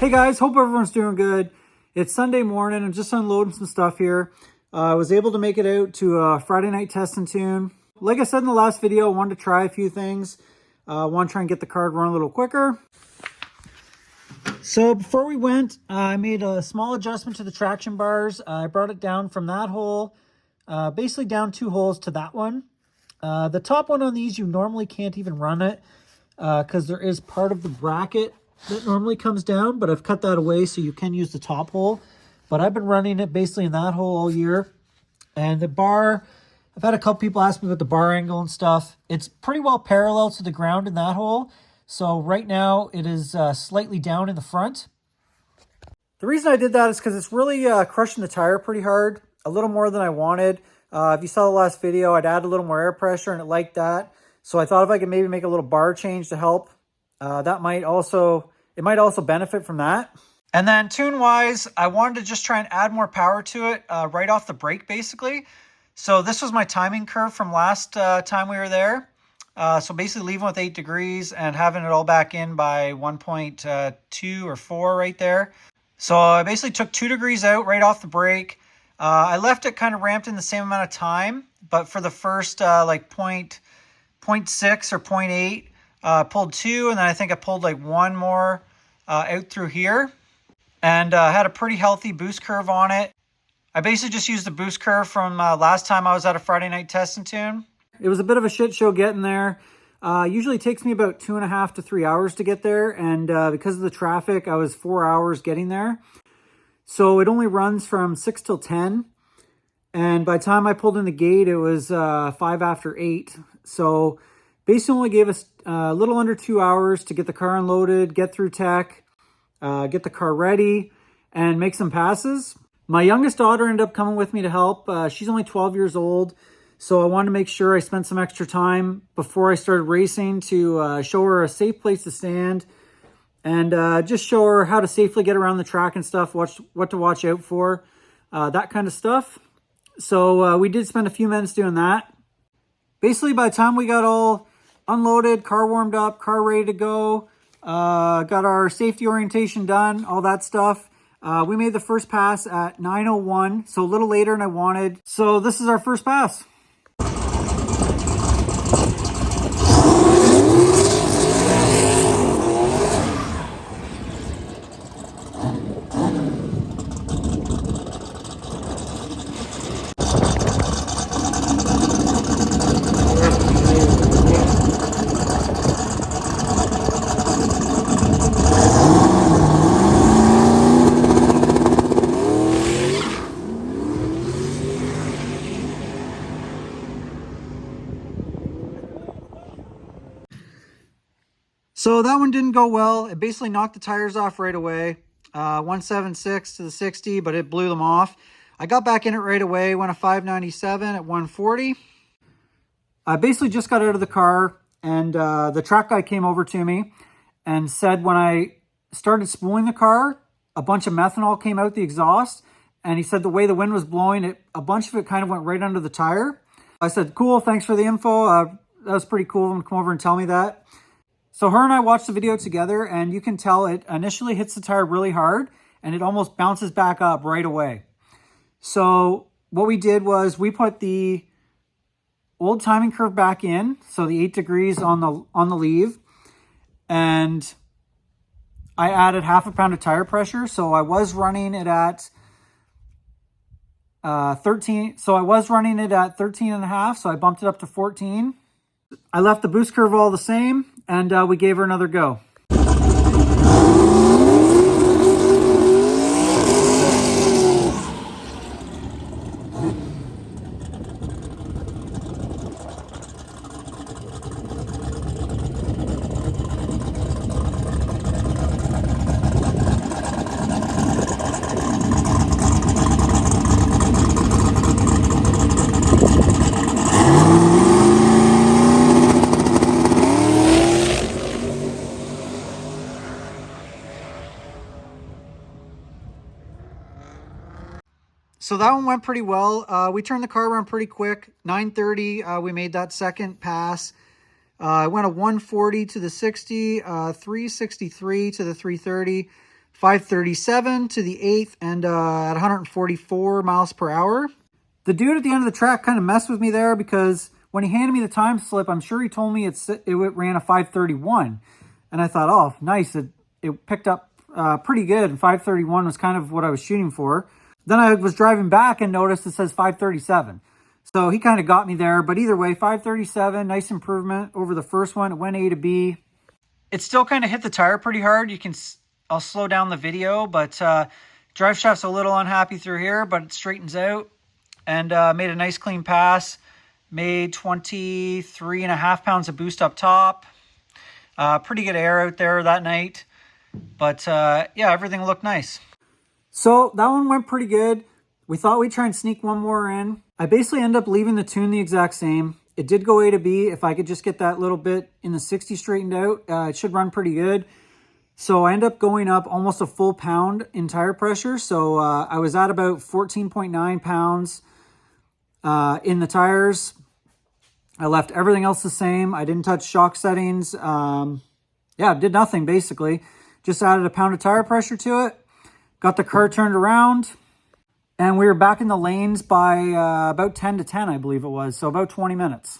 Hey guys, hope everyone's doing good. It's Sunday morning. I'm just unloading some stuff here. I was able to make it out to a Friday night test and tune. Like I said in the last video, I wanted to try a few things. I want to try and get the car to run a little quicker. So before we went, I made a small adjustment to the traction bars. I brought it down from that hole, basically down 2 holes to that one. The top one on these, you normally can't even run it because there is part of the bracket that normally comes down, but I've cut that away so you can use the top hole. But I've been running it basically in that hole all year. And the bar, I've had a couple people ask me about the bar angle and stuff. It's pretty well parallel to the ground in that hole. So right now it is slightly down in the front. The reason I did that is because it's really crushing the tire pretty hard, a little more than I wanted. If you saw the last video, I'd add a little more air pressure and it liked that. So I thought if I could maybe make a little bar change to help, it might also benefit from that. And then tune-wise, I wanted to just try and add more power to it right off the brake, basically. So this was my timing curve from last time we were there. So basically leaving with 8 degrees and having it all back in by 1.2 or 4 right there. So I basically took 2 degrees out right off the brake. I left it kind of ramped in the same amount of time, but for the first like 0.6 or 0.8, pulled 2, and then I think I pulled like 1 more out through here, and had a pretty healthy boost curve on it. I basically just used the boost curve from last time I was at a Friday night test and tune. It was a bit of a shit show getting there. Usually takes me about 2.5 to 3 hours to get there, and because of the traffic, I was 4 hours getting there. So it only runs from 6 till 10, and by the time I pulled in the gate, it was 5 after 8. So basically only gave us a little under 2 hours to get the car unloaded, get through tech, get the car ready, and make some passes. My youngest daughter ended up coming with me to help. She's only 12 years old, so I wanted to make sure I spent some extra time before I started racing to show her a safe place to stand and just show her how to safely get around the track and stuff, what to watch out for, that kind of stuff. So we did spend a few minutes doing that. Basically, by the time we got all unloaded, car warmed up, car ready to go, got our safety orientation done, all that stuff. We made the first pass at 9:01, so a little later than I wanted. So this is our first pass. So that one didn't go well. It basically knocked the tires off right away. 176 to the 60, but it blew them off. I got back in it right away, went a 597 at 140. I basically just got out of the car, and the track guy came over to me and said when I started spooling the car, a bunch of methanol came out the exhaust, and he said the way the wind was blowing, a bunch of it kind of went right under the tire. I said, cool, thanks for the info. That was pretty cool of him to come over and tell me that. So her and I watched the video together, and you can tell it initially hits the tire really hard, and it almost bounces back up right away. So what we did was we put the old timing curve back in, so the 8 degrees on the leave, and I added 1/2 pound of tire pressure. So I was running it at 13. So I was running it at 13.5. So I bumped it up to 14. I left the boost curve all the same, and we gave her another go. So that one went pretty well. We turned the car around pretty quick. 9:30, we made that second pass. I went a 140 to the 60, 363 to the 330. 537 to the 8th and at 144 miles per hour. The dude at the end of the track kind of messed with me there because when he handed me the time slip, I'm sure he told me it ran a 531. And I thought, oh, nice. It picked up pretty good. And 531 was kind of what I was shooting for. Then I was driving back and noticed it says 537. So he kind of got me there. But either way, 537, nice improvement over the first one. It went A to B. It still kind of hit the tire pretty hard. I'll slow down the video, but drive shaft's a little unhappy through here, but it straightens out. And made a nice clean pass. Made 23.5 pounds of boost up top. Pretty good air out there that night. But yeah, everything looked nice. So that one went pretty good. We thought we'd try and sneak one more in. I basically ended up leaving the tune the exact same. It did go A to B. If I could just get that little bit in the 60 straightened out, it should run pretty good. So I ended up going up almost a full pound in tire pressure. So I was at about 14.9 pounds in the tires. I left everything else the same. I didn't touch shock settings. Yeah, did nothing basically. Just added a pound of tire pressure to it. Got the car turned around. And we were back in the lanes by about 10 to 10, I believe it was. So about 20 minutes.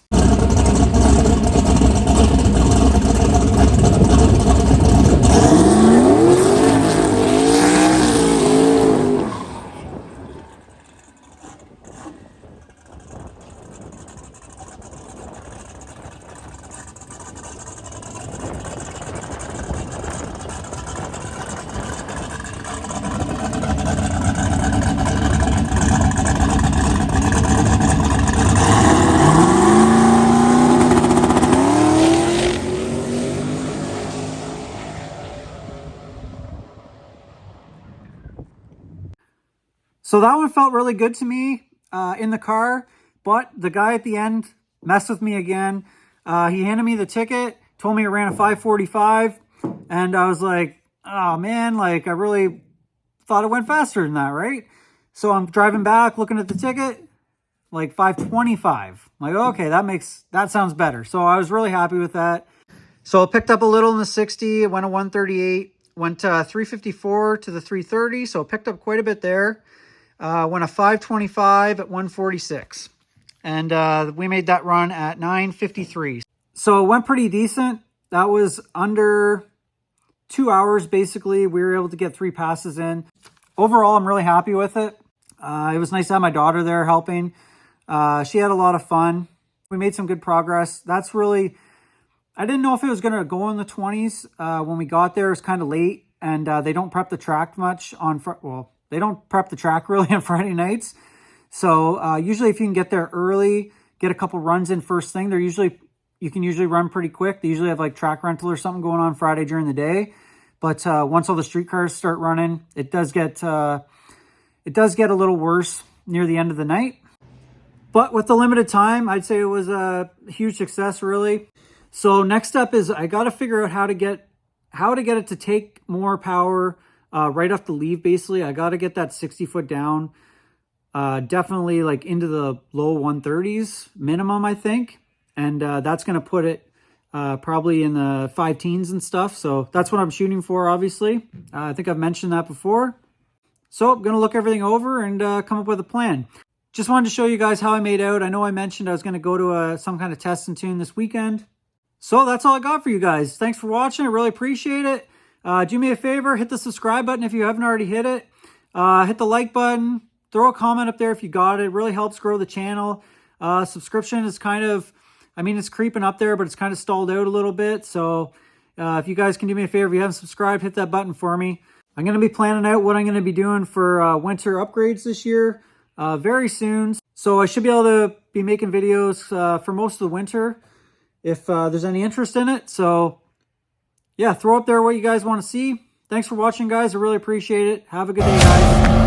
So that one felt really good to me in the car, but the guy at the end messed with me again. He handed me the ticket, told me it ran a 545, and I was like, oh man, like I really thought it went faster than that, right? So I'm driving back, looking at the ticket, like 525. I'm like, okay, that sounds better. So I was really happy with that. So I picked up a little in the 60, it went to 138, went to 354 to the 330, so it picked up quite a bit there. Went a 525 at 146. And we made that run at 9:53. So it went pretty decent. That was under 2 hours, basically. We were able to get 3 passes in. Overall, I'm really happy with it. It was nice to have my daughter there helping. She had a lot of fun. We made some good progress. That's really... I didn't know if it was going to go in the 20s. When we got there, it was kind of late. And they don't prep the track much on... They don't prep the track really on Friday nights. So usually if you can get there early, get a couple runs in first thing, you can usually run pretty quick. They usually have like track rental or something going on Friday during the day. But once all the street cars start running, it does get a little worse near the end of the night. But with the limited time, I'd say it was a huge success really. So next step is I got to figure out how to get it to take more power right off the leave, basically. I got to get that 60 foot down, definitely like into the low 130s minimum, I think. And that's going to put it probably in the 5 teens and stuff. So that's what I'm shooting for, obviously. I think I've mentioned that before. So I'm going to look everything over and come up with a plan. Just wanted to show you guys how I made out. I know I mentioned I was going to go to some kind of test and tune this weekend. So that's all I got for you guys. Thanks for watching. I really appreciate it. Do me a favor, hit the subscribe button if you haven't already hit it. Hit the like button. Throw a comment up there if you got it. It really helps grow the channel. Subscription is kind of, I mean, it's creeping up there, but it's kind of stalled out a little bit. So if you guys can do me a favor, if you haven't subscribed, hit that button for me. I'm going to be planning out what I'm going to be doing for winter upgrades this year very soon. So I should be able to be making videos for most of the winter if there's any interest in it. So yeah, throw up there what you guys want to see. Thanks for watching, guys. I really appreciate it. Have a good day, guys.